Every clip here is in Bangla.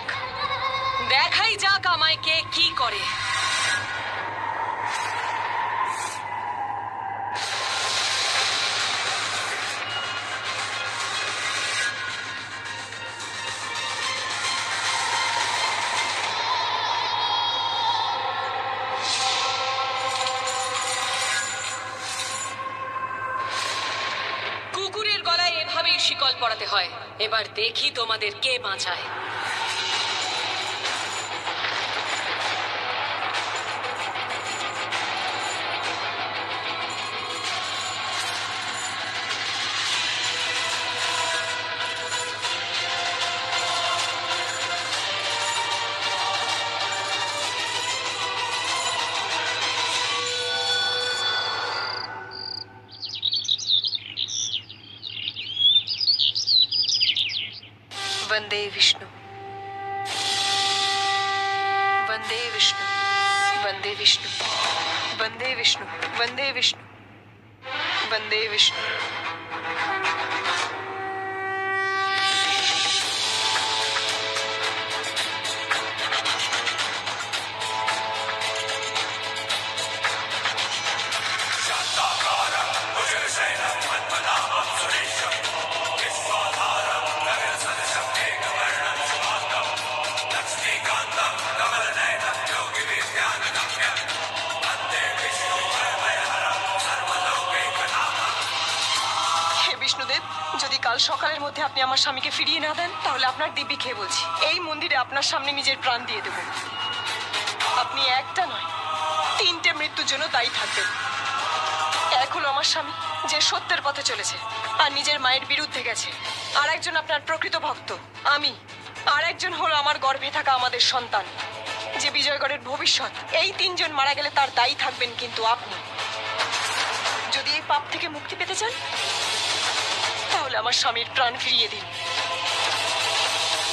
যাক, দেখাই যাক আমায় কে কি করে। কুকুরের গলায় এভাবেই শিকল পরাতে হয়। এবার দেখি তোমাদের কে বাঁচায়। वंदे विष्णु, वंदे विष्णु, वंदे विष्णु, वंदे विष्णु, वंदे विष्णु, वंदे विष्णु। বিষ্ণুদেব, যদি কাল সকালের মধ্যে আপনি আমার স্বামীকে ফিরিয়ে না দেন তাহলে আপনার দিব্যি খেয়ে বলছি এই মন্দিরে আপনার সামনে নিজের প্রাণ দিয়ে দেব। আপনি একটা নয় 3টে মৃত্যুর জন্য দায়ী থাকবেন। এক হলো আমার স্বামী, যে সত্যের পথে চলেছে আর নিজের মায়ের বিরুদ্ধে গেছে। আর একজন আপনার প্রকৃত ভক্ত আমি। আর একজন হলো আমার গর্ভে থাকা আমাদের সন্তান, যে বিজয়গড়ের ভবিষ্যৎ। এই 3 জন মারা গেলে তার দায়ী থাকবেন কিন্তু আপনি। যদি এই পাপ থেকে মুক্তি পেতে চান তাহলে আমার স্বামীর প্রাণ ফিরিয়ে দিন।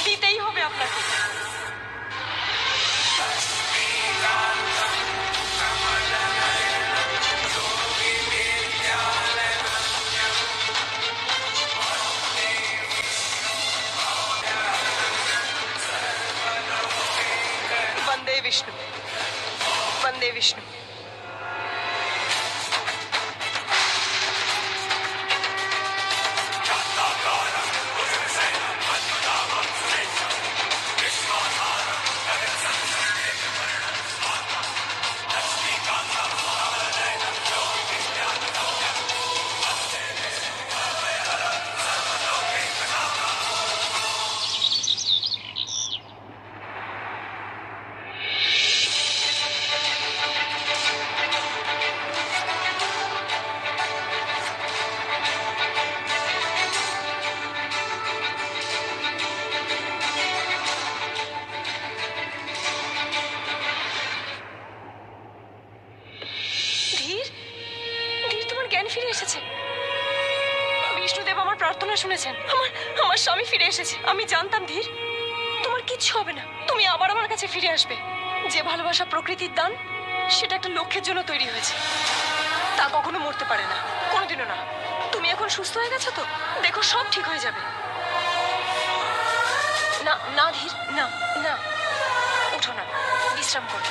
দিতেই হবে আপনাকে। वंदे विष्णु, वंदे विष्णु। ফিরে এসেছে। বিষ্ণুদেব আমার প্রার্থনা শুনেছেন। আমার স্বামী ফিরে এসেছে। আমি জানতাম ধীর তোমার কিচ্ছু হবে না, তুমি আবার আমার কাছে ফিরে আসবে। যে ভালোবাসা প্রকৃতির দান, সেটা একটা লক্ষ্যের জন্য তৈরি হয়েছে, তা কখনো মরতে পারে না, কোনোদিনও না। তুমি এখন সুস্থ হয়ে গেছো তো, দেখো সব ঠিক হয়ে যাবে। না না ধীর, না না, উঠো না, বিশ্রাম করো।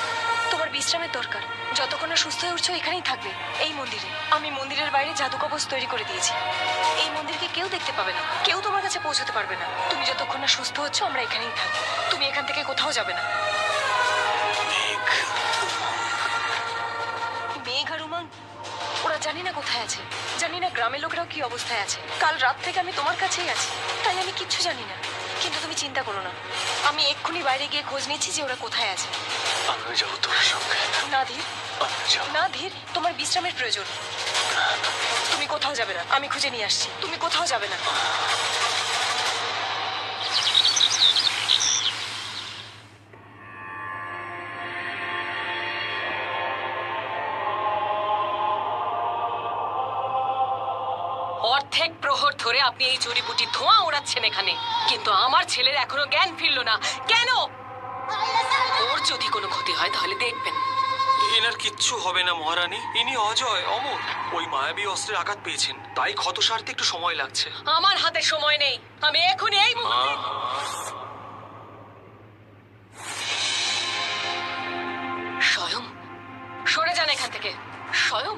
তোমার বিশ্রামের দরকার। যতক্ষণ না সুস্থ হয়ে উঠছো এখানেই থাকবে, এই মন্দিরে। আমি মন্দিরের বাইরে জাদু কবচ তৈরি করে দিয়েছি। এই মন্দিরকে কেউ দেখতে পাবে না, কেউ তোমার কাছে পৌঁছতে পারবে না। তুমি যতক্ষণ না সুস্থ হচ্ছ আমরা এখানেই থাকবো। তুমি এখান থেকে কোথাও যাবে না। মেঘ আর উমং ওরা জানি না কোথায় আছে, জানি না গ্রামের লোকেরাও কি অবস্থায় আছে। কাল রাত থেকে আমি তোমার কাছেই আছি, তাই আমি কিচ্ছু জানি না। কিন্তু তুমি চিন্তা করো না, আমি এক্ষুনি বাইরে গিয়ে খোঁজ নিচ্ছি যে ওরা কোথায় আছে। আমি যাবো তোমার সঙ্গে। না ধীর, না ধীর, তোমার বিশ্রামের প্রয়োজন। তুমি কোথাও যাবে না, আমি খুঁজে নিয়ে আসছি। তুমি কোথাও যাবে না। অর্ধেক প্রহর ধরে আপনি এই জড়িবুটি ধোঁয়া ওড়াচ্ছেন এখানে, কিন্তু আমার ছেলের এখনো জ্ঞান ফিরল না। কেন? ওর যদি কোনো ক্ষতি হয় তাহলে দেখবেন। এনার কিচ্ছু হবে না মহারানী, ইনি অজয়, অমর। ওই মায়াবী অস্ত্রের আঘাত পেয়েছেন, তাই ক্ষত সারতে একটু সময় লাগছে। আমার হাতে সময় নেই, আমি এখনই এই মুহূর্তে। স্বয়ং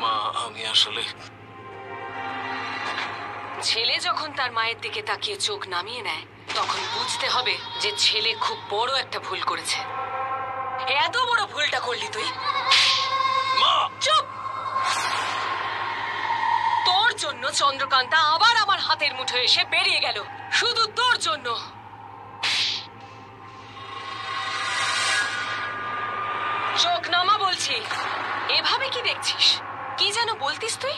মা, আমি আসলে ছেলে যখন তার মায়ের দিকে তাকিয়ে চোখ নামিয়ে নেয় তখন বুঝতে হবে যে ছেলে খুব বড় একটা ভুল করেছে। এত বড় ভুলটা করলি তুই। মা, চুপ! তোর জন্য চন্দ্রকান্তা আবার আমার হাতের মুঠোয় এসে বেরিয়ে গেল, শুধু তোর জন্য। চোখ নামা বলছি। এভাবে কি দেখছিস? কি যেন বলতিস তুই?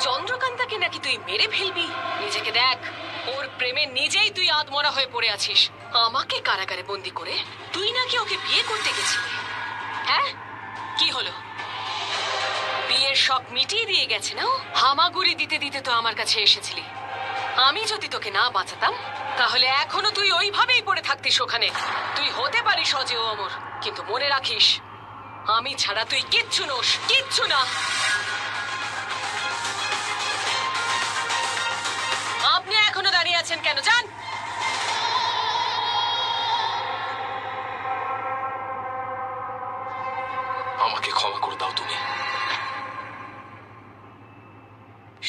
চন্দ্রকান্তাকে নাকি তুই মেরে ফেলবি? নিজেকে দেখ, ওর প্রেমে নিজেই তুই আধমরা হয়ে পড়ে আছিস। আমাকে কারাগারে বন্দি করে তুই নাকি ওকে বিয়ে করতে গেছিলি। হ্যাঁ, কি হলো? বিয়ের শখ মিটিয়ে দিয়ে গেছে না ও? হামাগুড়ি দিতে দিতে তো আমার কাছে এসেছিলি। আমি যদি তোকে না বাঁচাতাম তাহলে এখনো তুই ওইভাবেই পড়ে থাকতিস ওখানে। তুই হতে পারিস অজেয় অমর, কিন্তু মনে রাখিস আমি ছাড়া তুই কিচ্ছু নোস, কিচ্ছু না। আপনি এখনো দাঁড়িয়ে আছেন কেন? যান। আমাকে ক্ষমা করে দাও তুমি।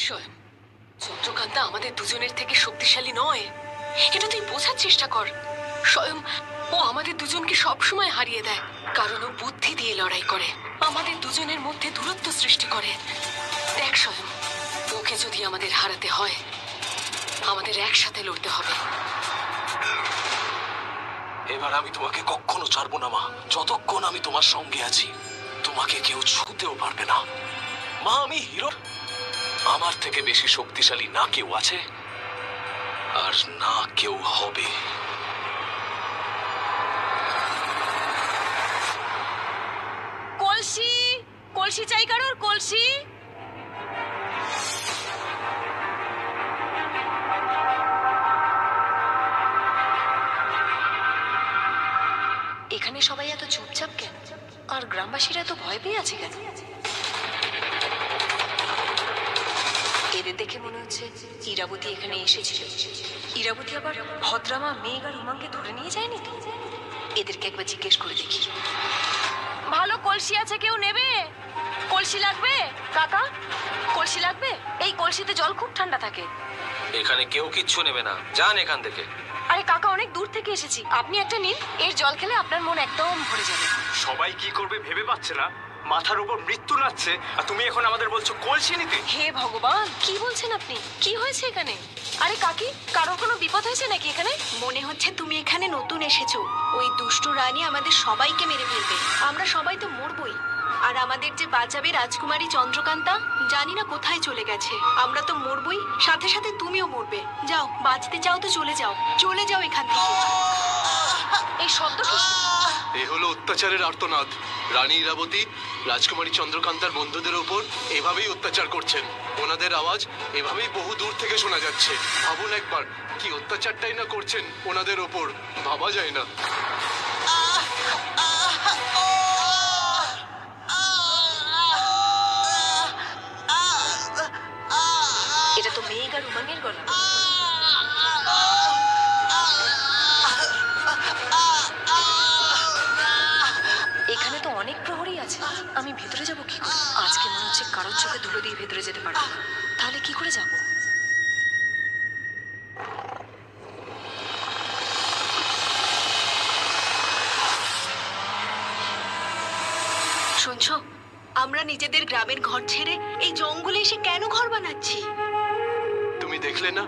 স্বয়ং চন্দ্রকান্তা আমাদের দুজনের থেকে শক্তিশালী নয়, এটা তুই বোঝার চেষ্টা কর। স্বয়ং ও আমাদের দুজনকে সবসময় হারিয়ে দেয়, কারণ ও বুদ্ধি দিয়ে লড়াই করে, আমাদের দুজনের মধ্যে দূরত্ব সৃষ্টি করে। দেখ স্বয়ং, ওকে যদি আমাদের হারাতে হয় আমাদের একসাথে লড়তে হবে। এবার আমি তোমাকে কখনো ছাড়বো না মা। যতক্ষণ আমি তোমার সঙ্গে আছি তোমাকে কেউ ছুঁতেও পারবে না। মা, আমি হিরো। আমার থেকে বেশি শক্তিশালী না কেউ আছে আর না কেউ হবে। কলসি, কলসি চাই কারোর? কলসি। এখানে সবাই এত চুপচাপ কেন? আর গ্রামবাসীরা এত ভয় পেয়ে আছে কেন? এদের দেখে মনে হচ্ছে ইরাবতী এখানে এসেছিল। ইরাবতী আবার ভদ্রামা, মেঘ আর উমাকে ধরে নিয়ে যায়নি তো? এদেরকে একবার জিজ্ঞেস করে দেখি। ভালো কলসি আছে, কেউ নেবে? কলসি লাগবে কাকা? কলসি লাগবে? এই কলসিতে জল খুব ঠান্ডা থাকে। এখানে কেউ কিচ্ছু নেবে না, যান এখান থেকে। আরে কাকা, অনেক দূর থেকে এসেছি, আপনি একটা নিন। এর জল খেলে আপনার মন একদম ভরে যাবে। সবাই কি করবে ভেবে পাচ্ছে না, মাথার উপর মৃত্যু নাচছে, আর তুমি এখন আমাদের বলছো কলসি নিতে? হে ভগবান, কি বলছেন আপনি? কি হয়েছে এখানে? আরে কাকি, কারোর কোনো বিপদ হয়েছে নাকি এখানে? মনে হচ্ছে তুমি এখানে নতুন এসেছো। ওই দুষ্টু রানী আমাদের সবাইকে মেরে ফেলবে। আমরা সবাই তো মরবই। আর আমাদের যে বাঁচাবে রাজকুমারী চন্দ্রকান্তা, জানি না কোথায় চলে গেছে। আমরা তো মরবই, সাথে সাথে তুমিও মরবে। যাও, বাঁচতে চাও তো চলে যাও, চলে যাও এখান থেকে। এই শব্দ কি? এ হলো অত্যাচারের আর্তনাদ। রানী ইরাবতী রাজকুমারী চন্দ্রকান্তার বন্ধুদের ওপর এভাবেই অত্যাচার করছেন। ওনাদের আওয়াজ এভাবেই বহু দূর থেকে শোনা যাচ্ছে। ভাবুন একবার, কি অত্যাচারটাই না করছেন ওনাদের ওপর, ভাবা যায় না। এটা তো মেঘ আর উমাঙ্গের গলা। এখানে তো অনেক প্রহরী আছে, আমি ভেতরে যাব কি করে? আজকে মনে হচ্ছে কারোর চোখে ধুলো দিয়ে ভেতরে যেতে পারবো না। তাহলে কি করে যাব? শুনছো, আমরা নিজেদের গ্রামের ঘর ছেড়ে এই জঙ্গলে এসে কেন ঘর বানাচ্ছি? তুমি দেখলে না,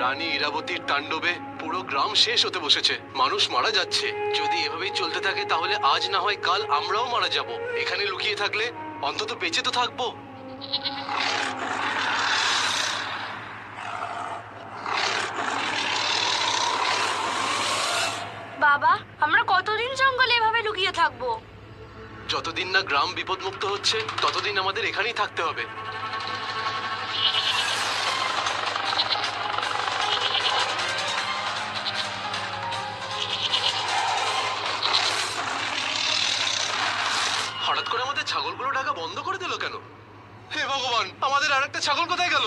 রানী ইরাবতীর তাণ্ডবে পুরো গ্রাম শেষ হতে বসেছে, মানুষ মারা যাচ্ছে। যদি এভাবেই চলতে থাকে তাহলে আজ না হয় কাল আমরাও মারা যাব। এখানে লুকিয়ে থাকলে অন্তত বেঁচে তো থাকবো। বাবা, আমরা কতদিন জঙ্গলে এভাবে লুকিয়ে থাকবো? যতদিন না গ্রাম বিপদমুক্ত হচ্ছে ততদিন আমাদের এখানেই থাকতে হবে। হঠাৎ করে আমাদের ছাগলগুলো ডাকা বন্ধ করে দিল কেন? হে ভগবান, আমাদের আরেকটা ছাগল কোথায় গেল?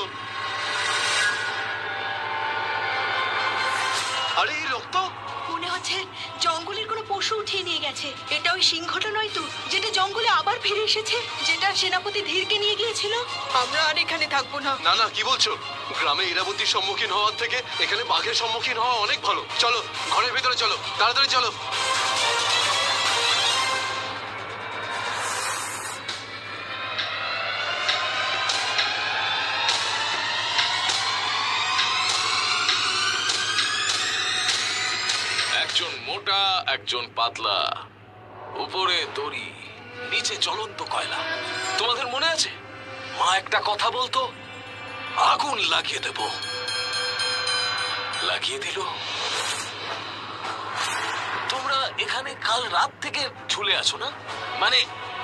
আরে এই রক্ত! মনে হচ্ছে আছে, জঙ্গলের কোনো পশু উঠিয়ে নিয়ে গেছে। এটা ওই সিংহটা নয় তো, যেটা জঙ্গলে আবার ফিরে এসেছে, যেটা সেনাপতি ধীরকে নিয়ে গিয়েছিল? আমরা আর এখানে থাকবো না। না না, কি বলছো? গ্রামে ইরাবতীর সম্মুখীন হওয়ার থেকে এখানে বাঘের সম্মুখীন হওয়া অনেক ভালো। চলো ঘরের ভিতরে চলো, তাড়াতাড়ি চলো। একজন মোটা, একজন পাতলা, উপরে দড়ি, নিচে জ্বলন্ত কয়লা। তোমাদের মনে আছে মা একটা কথা বলতো, আগুন লাগিয়ে দেব, লাগিয়ে দিল। তোমরা এখানে কাল রাত থেকে ঝুলে আছো না? মানে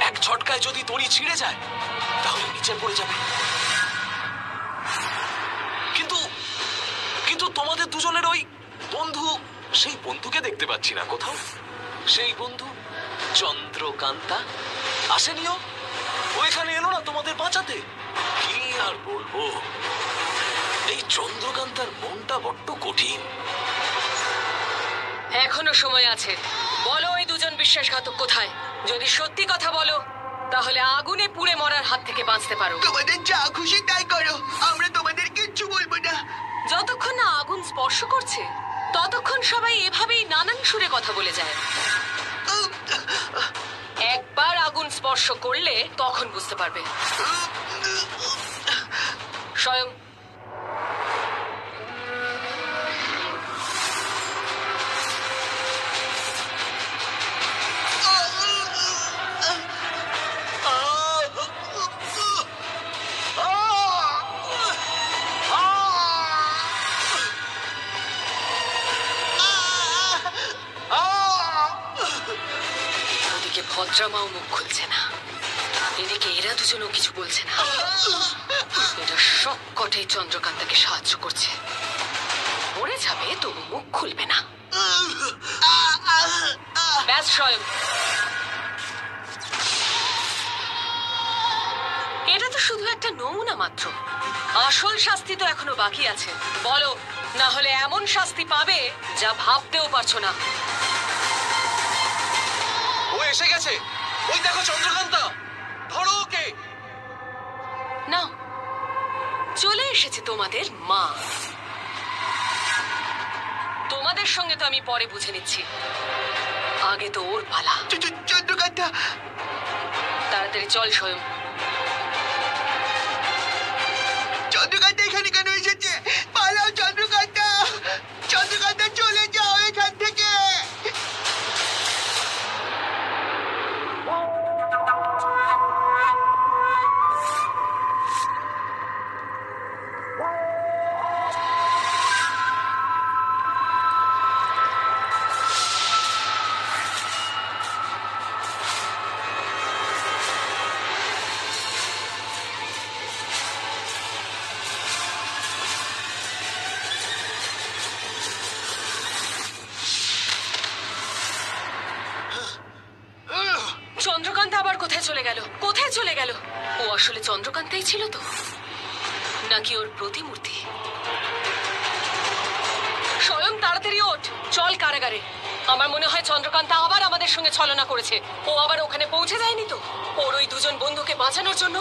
এক ঝটকায় যদি দড়ি ছিঁড়ে যায় তাহলে নিচে পড়ে যাবে। কিন্তু কিন্তু তোমাদের দুজনের ওই বন্ধু, সেই বন্ধুকে দেখতে পাচ্ছি না কোথাও। সেই বন্ধু চন্দ্রকান্তা আসেনিও, ও এখানে এলো না তোমাদের বাঁচাতে। কি আর বলবো, এই চন্দ্রকান্তার মনটা বড্ড কঠিন। এখনো সময় আছে, বলো ওই দুজন বিশ্বাসঘাতক কোথায়? যদি সত্যি কথা বলো তাহলে আগুনে পুড়ে মরার হাত থেকে বাঁচতে পারো। তোমাদের যা খুশি তাই করো, আমরা তোমাদের কিচ্ছু বলবো না। যতক্ষণ না আগুন স্পর্শ করছে ততক্ষণ সবাই এভাবেই নানান সুরে কথা বলে যায়। একবার আগুন স্পর্শ করলে তখন বুঝতে পারবে। স্বয়ং ওদিকে ভদ্রামাও মুখ খুলছে না, এদিকে এরা দুজনও কিছু বলছে না। এটা সব কটাই চন্দ্রকান্তাকে সাহায্য করছে। মরে যাবে তবু মুখ খুলবে না। ব্যাস স্বয়ং, এটা তো শুধু একটা নমুনা মাত্র, আসল শাস্তি তো এখনো বাকি আছে। বলো, না হলে এমন শাস্তি পাবে যা ভাবতেও পারছো না। ও এসে গেছে, ওই দেখো চন্দ্রকান্তা, ধরো ওকে। না, চলে এসেছে তোমাদের মা। তোমাদের সঙ্গে তো আমি পরে বুঝে নিচ্ছি, আগে তো ওর পালা। চন্দ্রকান্তা, তাড়াতাড়ি চল স্বয়ং। চন্দ্রকান্তা এখানে কেন এসেছে? পালাও চন্দ্রকান্তা, চন্দ্রকান্তা চলে যাও এখান থেকে। চন্দ্রকান্তা আবার কোথায় চলে গেল? কোথায় চলে গেল? ও আসলে চন্দ্রকান্তাই ছিল তো, নাকি ওর প্রতিমূর্তি? স্বয়ং তাড়াতাড়ি ওঠ, চল কারাগারে। আমার মনে হয় চন্দ্রকান্তা আবার আমাদের সঙ্গে ছলনা করেছে। ও আবার ওখানে পৌঁছে যায়নি তো ওর ওই দুজন বন্ধুকে বাঁচানোর জন্য?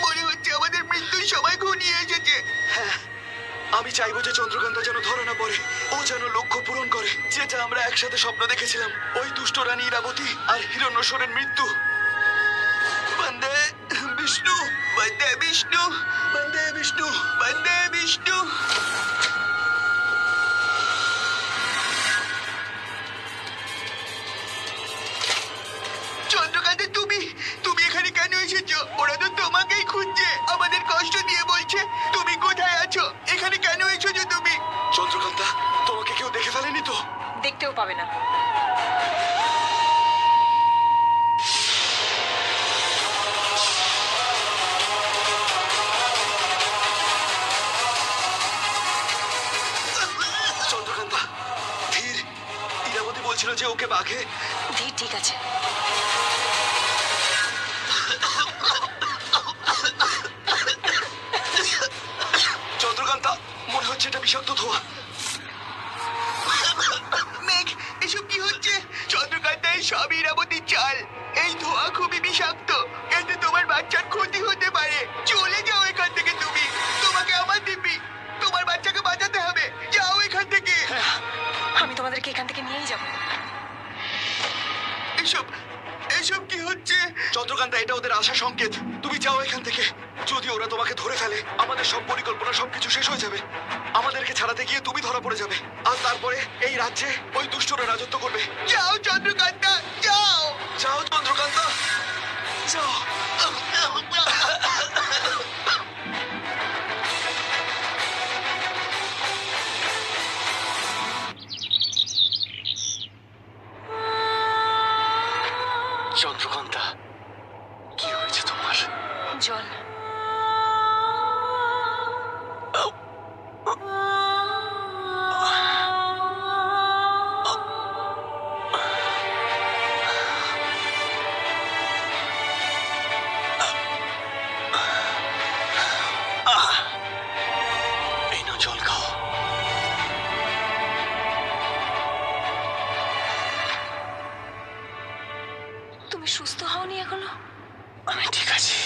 মনে হচ্ছে আমাদের মৃত্যুর সময় ঘনিয়ে এসেছে। হ্যাঁ, আমি চাইবো যে চন্দ্রকান্তা যেন ধরা না পড়ে, ও যেন লক্ষ্য পূরণ করে, যেটা আমরা একসাথে স্বপ্ন দেখেছিলাম, ওই দুষ্ট রানী ইরাবতী আর হিরণ্যশ্বরের মৃত্যু। বন্দে বিষ্ণু, বন্দে বিষ্ণু, বন্দে বিষ্ণু, বন্দে বিষ্ণু। চন্দ্রকান্তা, তুমি তুমি এখানে কেন এসেছো? ওরা তো তোমাকেই খুঁজছে, আমাদের কষ্ট দিয়ে বলছে তুমি কোথায় আছো, এখানে কেন এসেছো তুমি? চন্দ্রকান্তা, তোমাকে কেউ দেখে ফেলেনি তো? দেখতেও পাবে না। চন্দ্রকান্তা, ধীর, ইরাবতী বলছিল যে ওকে বাঘে। ধীর ঠিক আছে, বিষাক্ত ধোঁয়া। মেঘ, এসব কি হচ্ছে? চন্দ্রকান্তা, এই সব ইরাবতীর চাল। এই ধোঁয়া খুবই বিষাক্ত, এতে তোমার বাচ্চার ক্ষতি হতে পারে। চলে যাও এখান থেকে তুমি। তোমাকে আমার দিব্যি, তোমার বাচ্চাকে বাঁচাতে হবে। যাও এখান থেকে। আমি তোমাদেরকে এখান থেকে নিয়েই যাব। এসব এসব কি হচ্ছে? চন্দ্রকান্তা, এটা ওদের আশা সংকেত। তুমি যাও এখান থেকে। যদি ওরা তোমাকে ধরে ফেলে, আমাদের সব পরিকল্পনা সবকিছু শেষ হয়ে যাবে। আমাদেরকে ছাড়াতে গিয়ে তুমি ধরা পড়ে যাবে, আর তারপরে এই রাজ্যে ওই দুষ্টরা রাজত্ব করবে। যাও চন্দ্রকান্তা, যাও। যাও চন্দ্রকান্তা, যাও। চন্দ্রকান্তা, কি হয়েছে তোমার? জল। এই নাও, জল খাও। তুমি সুস্থ হওনি এখনো? আমি ঠিক আছি।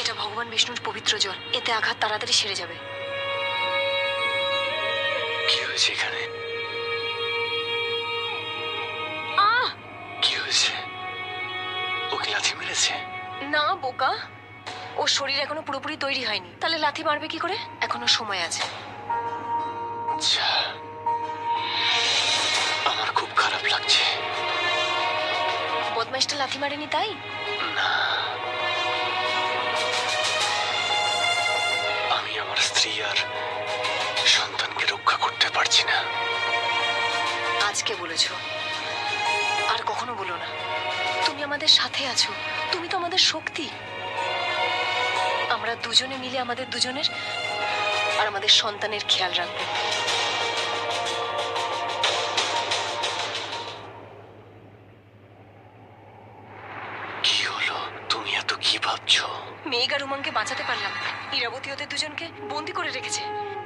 এটা ভগবান বিষ্ণুর পবিত্র জল, এতে আঘাত তাড়াতাড়ি সেরে যাবে। কি হয়েছে এখানে? কি হয়েছে? ওকে লাথি মেরেছে? না বোকা, ওর শরীর এখনো পুরোপুরি তৈরি হয়নি, তাহলে লাথি মারবে কি করে? এখনো সময় আছে। আচ্ছা, আমার খুব খারাপ লাগছে। বদমাইশটা লাথি মারেনি তাই? না, আমি আমার স্ত্রী আর সন্তানকে রক্ষা করতে পারছি না। আজকে বলেছো, আর কখনো বলো না। তুমি আমাদের সাথে আছো, তুমি তো আমাদের শক্তি। আমরা দুজনে মিলে আমাদের দুজনের আর আমাদের সন্তানের খেয়াল রাখবো। কি হলো? তুমি এত কি ভাবছো? মেঘ আর উমাংকে বাঁচাতে পারলাম না, ইরাবতী ওদের দুজনকে বন্দি করে রেখেছে।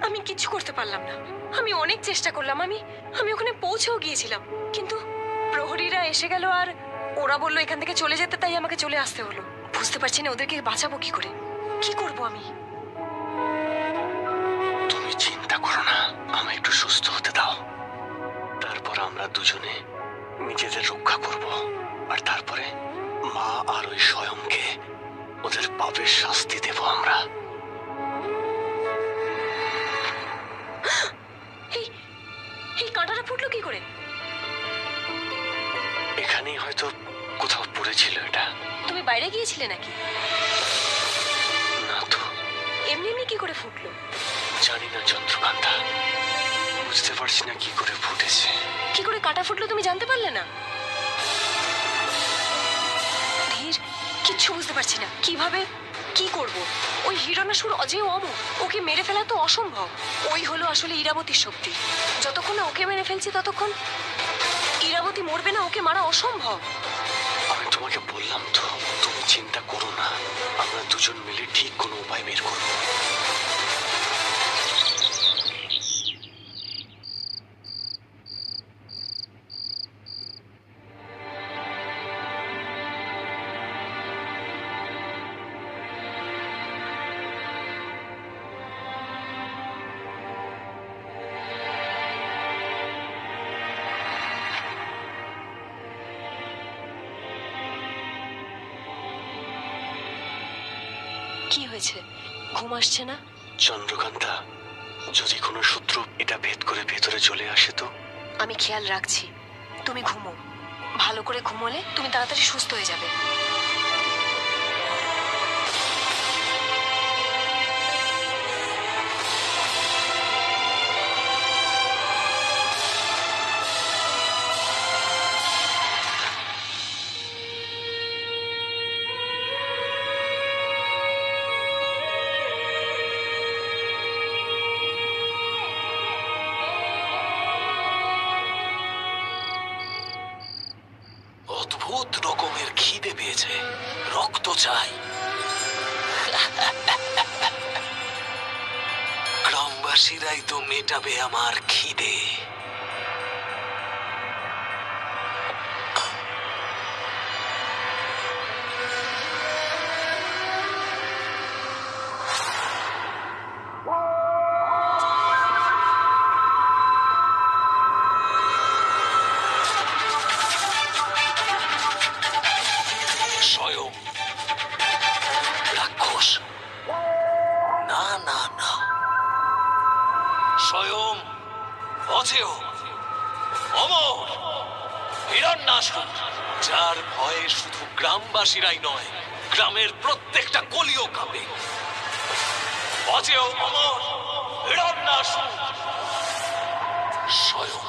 আমি কিচ্ছু করতে পারলাম না। আমি অনেক চেষ্টা করলাম, আমি ওখানে পৌঁছেও গিয়েছিলাম, কিন্তু প্রহরীরা এসে গেল আর ওরা বললো এখান থেকে চলে যেতে, তাই আমাকে চলে আসতে হলো। বুঝতে পারছি না ওদেরকে বাঁচাবো কি করে, কি করব আমি। তুমি চিন্তা করো না, আমায় একটু সুস্থ হতে দাও। তারপর আমরা দুজনে নিজেদের রক্ষা করব, আর তারপরে মা আর ওই স্বয়ংকে ওদের পাপের শাস্তি দেব আমরা। এই কাঁটাটা ফুটলো কি করে? এখানেই হয়তো কোথাও পড়েছিল এটা। তুমি বাইরে গিয়েছিলে নাকি? না তো। এমনি এমনি কি করে ফুটলো? জানি না চন্দ্রকান্তা, বুঝতে পারছি না কি করে ফুটেছে। কি করে কাঁটা ফুটলো তুমি জানতে পারলে না? ধীর, কিচ্ছু বুঝতে পারছি না। কিভাবে, কি করব? ওই হিরণাসুর অজেয় অমর, ওকে মেরে ফেলা তো অসম্ভব। ওই হলো আসলে ইরাবতীর শক্তি। যতক্ষণ না ওকে মেরে ফেলছি ততক্ষণ ইরাবতী মরবে না, ওকে মারা অসম্ভব। আমি তোমাকে বললাম তো, তুমি চিন্তা করো না, আমরা দুজন মিলে ঠিক কোনো উপায় বের করবো। কি হয়েছে? ঘুম আসছে না? চন্দ্রকান্তা, যদি কোনো শত্রু এটা ভেদ করে ভেতরে চলে আসে তো? আমি খেয়াল রাখছি, তুমি ঘুমো। ভালো করে ঘুমোলে তুমি তাড়াতাড়ি সুস্থ হয়ে যাবে। অদ্ভুত রকমের খিদে পেয়েছে, রক্ত চাই। গ্রামবাসীরাই তো মেটাবে আমার খিদে। স্বয়ং রাক্ষস, না না না, স্বয়ং অজেয়, অমর, হিরণ্যাসুর, যার ভয়ে শুধু গ্রামবাসীরাই নয়, গ্রামের প্রত্যেকটা গলিও কাঁপে। অজেয়, অমর, হিরণ্যাসুর, স্বয়ং